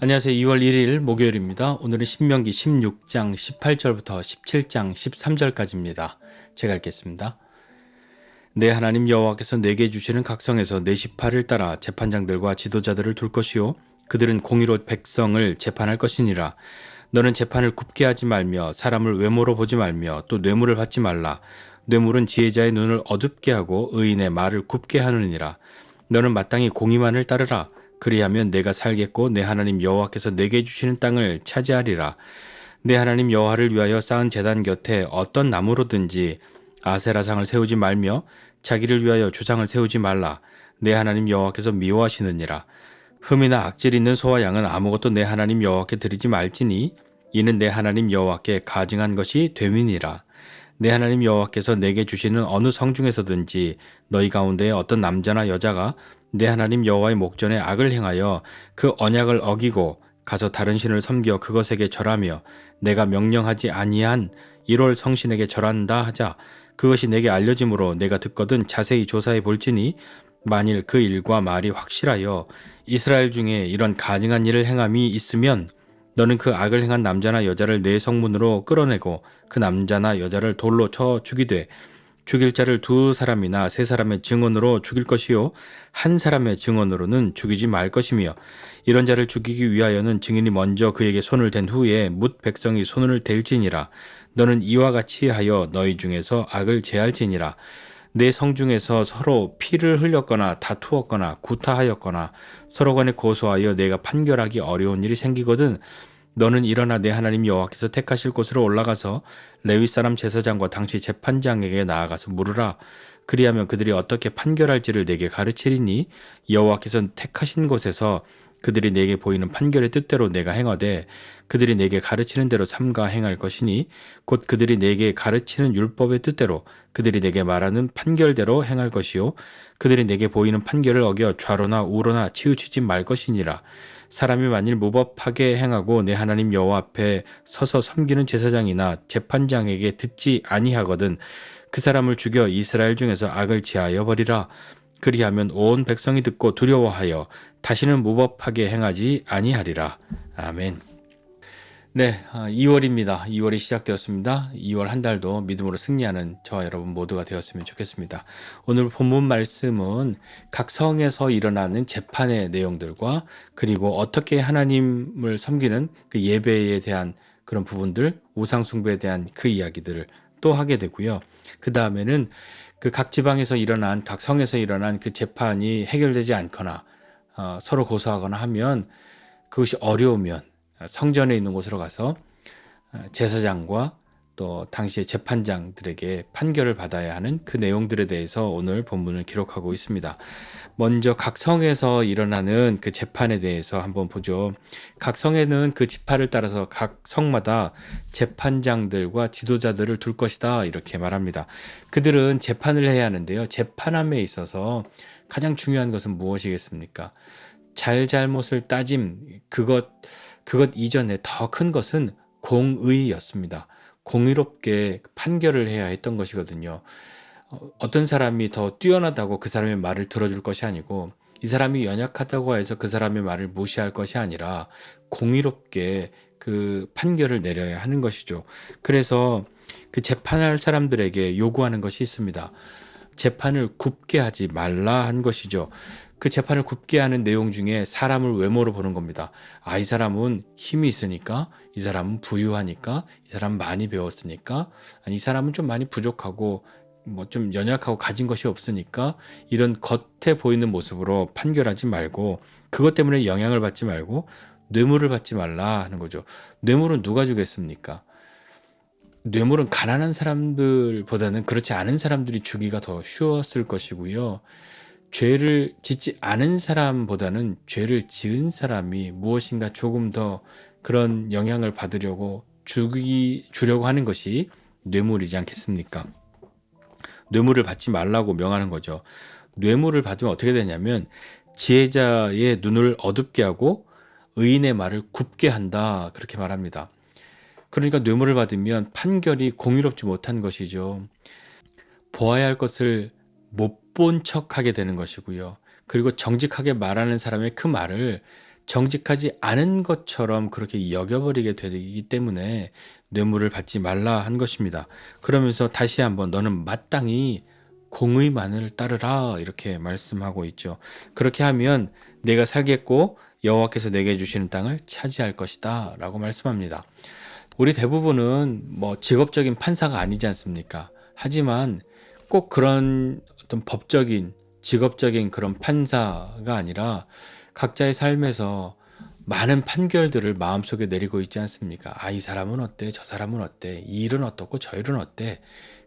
안녕하세요. 2월 1일 목요일입니다. 오늘은 신명기 16장 18절부터 17장 13절까지입니다. 제가 읽겠습니다. 내 하나님 여호와께서 내게 주시는 각성에서 내 지파를 따라 재판장들과 지도자들을 둘 것이요 그들은 공의로 백성을 재판할 것이니라. 너는 재판을 굽게 하지 말며 사람을 외모로 보지 말며 또 뇌물을 받지 말라. 뇌물은 지혜자의 눈을 어둡게 하고 의인의 말을 굽게 하느니라. 너는 마땅히 공의만을 따르라. 그리하면 내가 살겠고 내 하나님 여호와께서 내게 주시는 땅을 차지하리라. 내 하나님 여호와를 위하여 쌓은 제단 곁에 어떤 나무로든지 아세라상을 세우지 말며 자기를 위하여 주상을 세우지 말라. 내 하나님 여호와께서 미워하시느니라. 흠이나 악질 있는 소와 양은 아무것도 내 하나님 여호와께 드리지 말지니 이는 내 하나님 여호와께 가증한 것이 됨이니라. 내 하나님 여호와께서 내게 주시는 어느 성 중에서든지 너희 가운데 어떤 남자나 여자가 내 하나님 여호와의 목전에 악을 행하여 그 언약을 어기고 가서 다른 신을 섬겨 그것에게 절하며 내가 명령하지 아니한 1월 성신에게 절한다 하자. 그것이 내게 알려짐으로 내가 듣거든 자세히 조사해 볼지니 만일 그 일과 말이 확실하여 이스라엘 중에 이런 가증한 일을 행함이 있으면 너는 그 악을 행한 남자나 여자를 내 성문으로 끌어내고 그 남자나 여자를 돌로 쳐 죽이되 죽일 자를 2사람이나 3사람의 증언으로 죽일 것이요 한 사람의 증언으로는 죽이지 말 것이며 이런 자를 죽이기 위하여는 증인이 먼저 그에게 손을 댄 후에 뭇 백성이 손을 댈지니라. 너는 이와 같이 하여 너희 중에서 악을 제할지니라. 내 성 중에서 서로 피를 흘렸거나 다투었거나 구타하였거나 서로 간에 고소하여 내가 판결하기 어려운 일이 생기거든 너는 일어나 내 하나님 여호와께서 택하실 곳으로 올라가서 레위 사람 제사장과 당시 재판장에게 나아가서 물으라. 그리하면 그들이 어떻게 판결할지를 내게 가르치리니 여호와께서 택하신 곳에서 그들이 내게 보이는 판결의 뜻대로 내가 행하되 그들이 내게 가르치는 대로 삼가 행할 것이니 곧 그들이 내게 가르치는 율법의 뜻대로 그들이 내게 말하는 판결대로 행할 것이요 그들이 내게 보이는 판결을 어겨 좌로나 우로나 치우치지 말 것이니라. 사람이 만일 무법하게 행하고 내 하나님 여호와 앞에 서서 섬기는 제사장이나 재판장에게 듣지 아니하거든 그 사람을 죽여 이스라엘 중에서 악을 제하여 버리라. 그리하면 온 백성이 듣고 두려워하여 다시는 무법하게 행하지 아니하리라. 아멘. 네, 2월입니다. 2월이 시작되었습니다. 2월 한 달도 믿음으로 승리하는 저와 여러분 모두가 되었으면 좋겠습니다. 오늘 본문 말씀은 각 성에서 일어나는 재판의 내용들과 그리고 어떻게 하나님을 섬기는 그 예배에 대한 그런 부분들, 우상 숭배에 대한 그 이야기들을 또 하게 되고요. 그 다음에는 그 각 지방에서 일어난 각 성에서 일어난 그 재판이 해결되지 않거나 서로 고소하거나 하면 그것이 어려우면 성전에 있는 곳으로 가서 제사장과 또 당시의 재판장들에게 판결을 받아야 하는 그 내용들에 대해서 오늘 본문을 기록하고 있습니다. 먼저 각 성에서 일어나는 그 재판에 대해서 한번 보죠. 각 성에는 그 지파를 따라서 각 성마다 재판장들과 지도자들을 둘 것이다 이렇게 말합니다. 그들은 재판을 해야 하는데요. 재판함에 있어서 가장 중요한 것은 무엇이겠습니까? 잘못을 따짐 그것 이전에 더 큰 것은 공의였습니다. 공의롭게 판결을 해야 했던 것이거든요. 어떤 사람이 더 뛰어나다고 그 사람의 말을 들어줄 것이 아니고 이 사람이 연약하다고 해서 그 사람의 말을 무시할 것이 아니라 공의롭게 그 판결을 내려야 하는 것이죠. 그래서 그 재판할 사람들에게 요구하는 것이 있습니다. 재판을 굽게 하지 말라 한 것이죠. 그 재판을 굽게 하는 내용 중에 사람을 외모로 보는 겁니다. 이 사람은 힘이 있으니까, 이 사람은 부유하니까, 이 사람은 많이 배웠으니까, 아니, 이 사람은 좀 많이 부족하고, 뭐 좀 연약하고 가진 것이 없으니까, 이런 겉에 보이는 모습으로 판결하지 말고, 그것 때문에 영향을 받지 말고, 뇌물을 받지 말라 하는 거죠. 뇌물은 누가 주겠습니까? 뇌물은 가난한 사람들보다는 그렇지 않은 사람들이 주기가 더 쉬웠을 것이고요. 죄를 짓지 않은 사람보다는 죄를 지은 사람이 무엇인가 조금 더 그런 영향을 받으려고 주려고 하는 것이 뇌물이지 않겠습니까? 뇌물을 받지 말라고 명하는 거죠. 뇌물을 받으면 어떻게 되냐면 지혜자의 눈을 어둡게 하고 의인의 말을 굽게 한다 그렇게 말합니다. 그러니까 뇌물을 받으면 판결이 공의롭지 못한 것이죠. 보아야 할 것을 못 본 척하게 되는 것이고요. 그리고 정직하게 말하는 사람의 그 말을 정직하지 않은 것처럼 그렇게 여겨버리게 되기 때문에 뇌물을 받지 말라 한 것입니다. 그러면서 다시 한번 너는 마땅히 공의만을 따르라 이렇게 말씀하고 있죠. 그렇게 하면 내가 살겠고 여호와께서 내게 주시는 땅을 차지할 것이다 라고 말씀합니다. 우리 대부분은 뭐 직업적인 판사가 아니지 않습니까? 하지만 꼭 그런 어떤 법적인 직업적인 그런 판사가 아니라 각자의 삶에서 많은 판결들을 마음속에 내리고 있지 않습니까? 아, 이 사람은 어때? 저 사람은 어때? 이 일은 어떻고 저 일은 어때?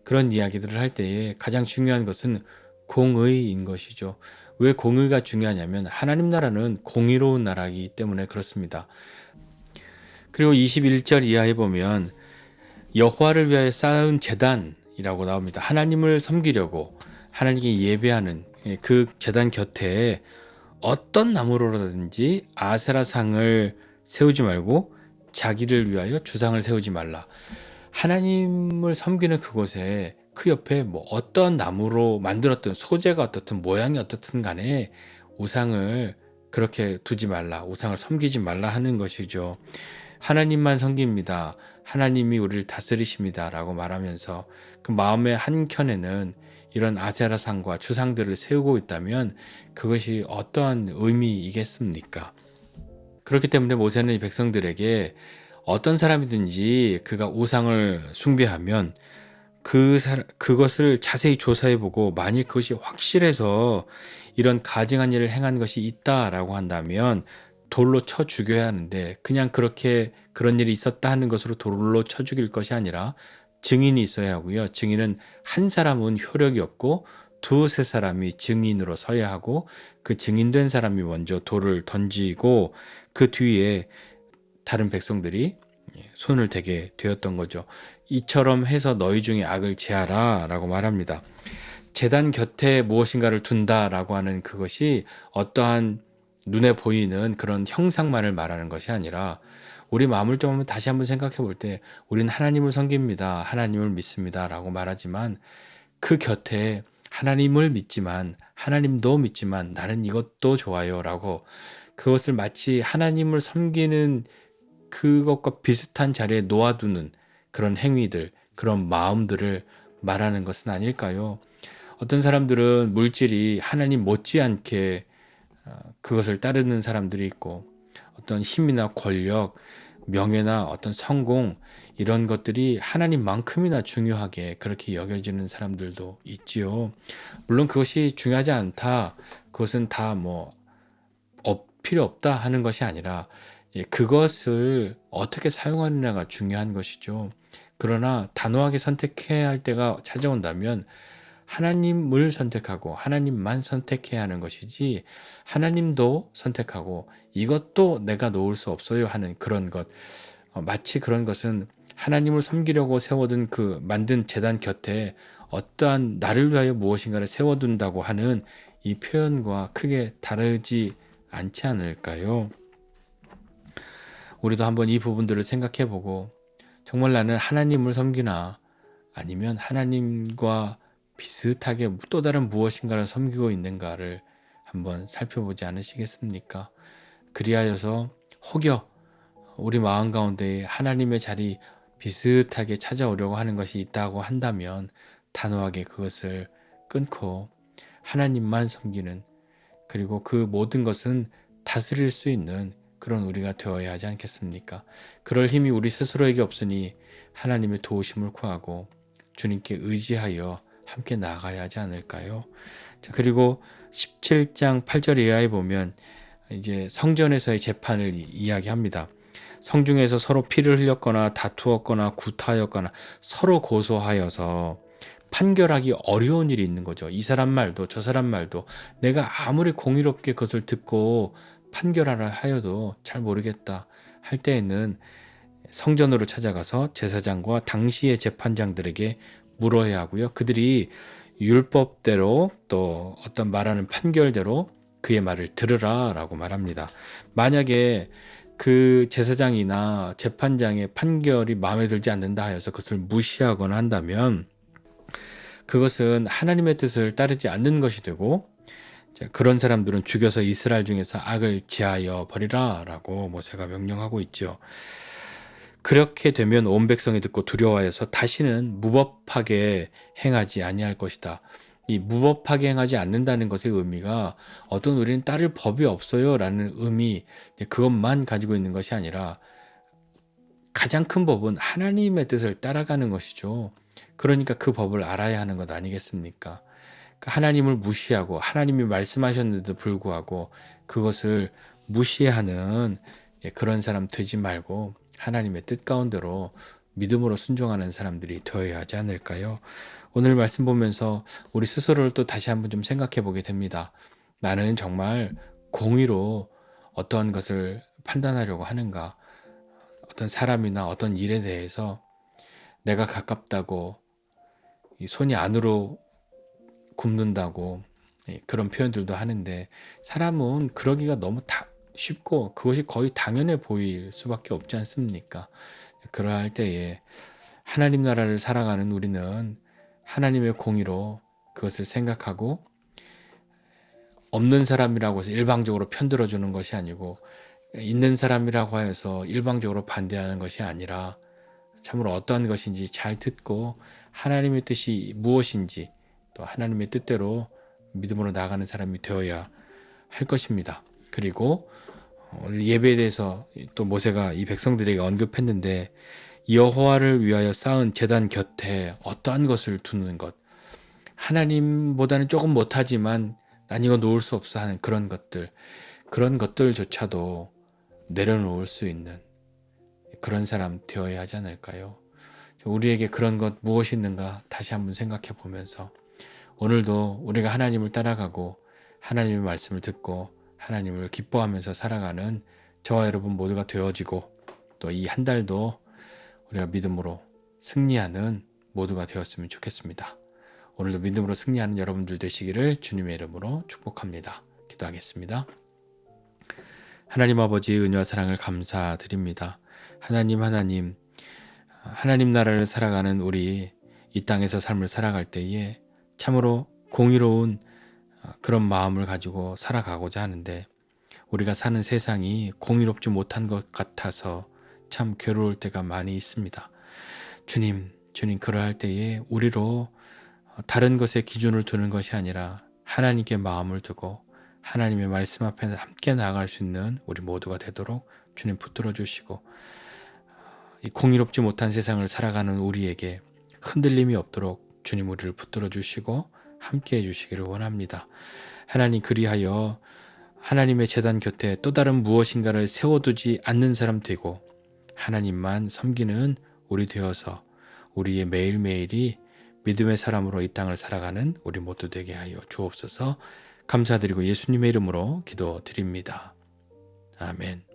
그런 이야기들을 할 때에 가장 중요한 것은 공의인 것이죠. 왜 공의가 중요하냐면 하나님 나라는 공의로운 나라이기 때문에 그렇습니다. 그리고 21절 이하에 보면 여호와를 위하여 쌓은 제단이라고 나옵니다. 하나님을 섬기려고 하나님께 예배하는 그 제단 곁에 어떤 나무로라든지 아세라상을 세우지 말고 자기를 위하여 주상을 세우지 말라. 하나님을 섬기는 그곳에 그 옆에 뭐 어떤 나무로 만들었든 소재가 어떻든 모양이 어떻든 간에 우상을 그렇게 두지 말라. 우상을 섬기지 말라 하는 것이죠. 하나님만 섬깁니다. 하나님이 우리를 다스리십니다. 라고 말하면서 그 마음의 한켠에는 이런 아세라상과 주상들을 세우고 있다면 그것이 어떠한 의미이겠습니까? 그렇기 때문에 모세는 이 백성들에게 어떤 사람이든지 그가 우상을 숭배하면 그것을 자세히 조사해보고 만일 그것이 확실해서 이런 가증한 일을 행한 것이 있다라고 한다면 돌로 쳐 죽여야 하는데 그냥 그렇게 그런 일이 있었다 하는 것으로 돌로 쳐 죽일 것이 아니라 증인이 있어야 하고요. 증인은 한 사람은 효력이 없고 두세 사람이 증인으로 서야 하고 그 증인된 사람이 먼저 돌을 던지고 그 뒤에 다른 백성들이 손을 대게 되었던 거죠. 이처럼 해서 너희 중에 악을 제하라 라고 말합니다. 제단 곁에 무엇인가를 둔다라고 하는 그것이 어떠한 눈에 보이는 그런 형상만을 말하는 것이 아니라 우리 마음을 좀 다시 한번 생각해 볼 때 우리는 하나님을 섬깁니다. 하나님을 믿습니다. 라고 말하지만 그 곁에 하나님을 믿지만 하나님도 믿지만 나는 이것도 좋아요 라고 그것을 마치 하나님을 섬기는 그것과 비슷한 자리에 놓아두는 그런 행위들, 그런 마음들을 말하는 것은 아닐까요? 어떤 사람들은 물질이 하나님 못지않게 그것을 따르는 사람들이 있고 어떤 힘이나 권력, 명예나 어떤 성공 이런 것들이 하나님만큼이나 중요하게 그렇게 여겨지는 사람들도 있지요. 물론 그것이 중요하지 않다. 그것은 다 뭐 필요 없다 하는 것이 아니라 그것을 어떻게 사용하느냐가 중요한 것이죠. 그러나 단호하게 선택해야 할 때가 찾아온다면 하나님을 선택하고 하나님만 선택해야 하는 것이지 하나님도 선택하고 이것도 내가 놓을 수 없어요 하는 그런 것 마치 그런 것은 하나님을 섬기려고 세워둔 그 만든 제단 곁에 어떠한 나를 위하여 무엇인가를 세워둔다고 하는 이 표현과 크게 다르지 않지 않을까요? 우리도 한번 이 부분들을 생각해 보고 정말 나는 하나님을 섬기나 아니면 하나님과 비슷하게 또 다른 무엇인가를 섬기고 있는가를 한번 살펴보지 않으시겠습니까? 그리하여서 혹여 우리 마음 가운데 하나님의 자리 비슷하게 찾아오려고 하는 것이 있다고 한다면 단호하게 그것을 끊고 하나님만 섬기는 그리고 그 모든 것은 다스릴 수 있는 그런 우리가 되어야 하지 않겠습니까? 그럴 힘이 우리 스스로에게 없으니 하나님의 도우심을 구하고 주님께 의지하여 함께 나아가야 하지 않을까요? 자, 그리고 17장 8절 이하에 보면 이제 성전에서의 재판을 이야기합니다. 성중에서 서로 피를 흘렸거나 다투었거나 구타하였거나 서로 고소하여서 판결하기 어려운 일이 있는 거죠. 이 사람 말도 저 사람 말도 내가 아무리 공의롭게 그것을 듣고 판결하라 하여도 잘 모르겠다 할 때에는 성전으로 찾아가서 제사장과 당시의 재판장들에게 물어야 하고요. 그들이 율법대로 또 어떤 말하는 판결대로 그의 말을 들으라 라고 말합니다. 만약에 그 제사장이나 재판장의 판결이 마음에 들지 않는다 하여서 그것을 무시하거나 한다면 그것은 하나님의 뜻을 따르지 않는 것이 되고 자, 그런 사람들은 죽여서 이스라엘 중에서 악을 지하여 버리라 라고 모세가 명령하고 있죠. 그렇게 되면 온 백성이 듣고 두려워해서 다시는 무법하게 행하지 아니할 것이다. 이 무법하게 행하지 않는다는 것의 의미가 어떤 우리는 따를 법이 없어요 라는 의미, 그것만 가지고 있는 것이 아니라 가장 큰 법은 하나님의 뜻을 따라가는 것이죠. 그러니까 그 법을 알아야 하는 것 아니겠습니까? 하나님을 무시하고 하나님이 말씀하셨는데도 불구하고 그것을 무시하는 그런 사람 되지 말고 하나님의 뜻 가운데로 믿음으로 순종하는 사람들이 되어야 하지 않을까요? 오늘 말씀 보면서 우리 스스로를 또 다시 한번 좀 생각해 보게 됩니다. 나는 정말 공의로 어떠한 것을 판단하려고 하는가? 어떤 사람이나 어떤 일에 대해서 내가 가깝다고 이 손이 안으로 굽는다고 그런 표현들도 하는데 사람은 그러기가 너무 쉽고 그것이 거의 당연해 보일 수밖에 없지 않습니까? 그러할 때에 하나님 나라를 살아가는 우리는 하나님의 공의로 그것을 생각하고 없는 사람이라고 해서 일방적으로 편들어주는 것이 아니고 있는 사람이라고 해서 일방적으로 반대하는 것이 아니라 참으로 어떠한 것인지 잘 듣고 하나님의 뜻이 무엇인지 또 하나님의 뜻대로 믿음으로 나아가는 사람이 되어야 할 것입니다. 그리고 오늘 예배에 대해서 또 모세가 이 백성들에게 언급했는데 여호와를 위하여 쌓은 제단 곁에 어떠한 것을 두는 것, 하나님보다는 조금 못하지만 난 이거 놓을 수 없어 하는 그런 것들조차도 내려놓을 수 있는 그런 사람 되어야 하지 않을까요? 우리에게 그런 것 무엇이 있는가 다시 한번 생각해 보면서 오늘도 우리가 하나님을 따라가고 하나님의 말씀을 듣고 하나님을 기뻐하면서 살아가는 저와 여러분 모두가 되어지고 또 이 한 달도 우리가 믿음으로 승리하는 모두가 되었으면 좋겠습니다. 오늘도 믿음으로 승리하는 여러분들 되시기를 주님의 이름으로 축복합니다. 기도하겠습니다. 하나님 아버지의 은혜와 사랑을 감사드립니다. 하나님 나라를 살아가는 우리 이 땅에서 삶을 살아갈 때에 참으로 공의로운 그런 마음을 가지고 살아가고자 하는데 우리가 사는 세상이 공의롭지 못한 것 같아서 참 괴로울 때가 많이 있습니다. 주님 그러할 때에 우리로 다른 것에 기준을 두는 것이 아니라 하나님께 마음을 두고 하나님의 말씀 앞에 함께 나아갈 수 있는 우리 모두가 되도록 주님 붙들어 주시고 이 공의롭지 못한 세상을 살아가는 우리에게 흔들림이 없도록 주님 우리를 붙들어 주시고 함께 해주시기를 원합니다. 하나님 그리하여 하나님의 제단 곁에 또 다른 무엇인가를 세워두지 않는 사람 되고 하나님만 섬기는 우리 되어서 우리의 매일매일이 믿음의 사람으로 이 땅을 살아가는 우리 모두 되게 하여 주옵소서. 감사드리고 예수님의 이름으로 기도드립니다. 아멘.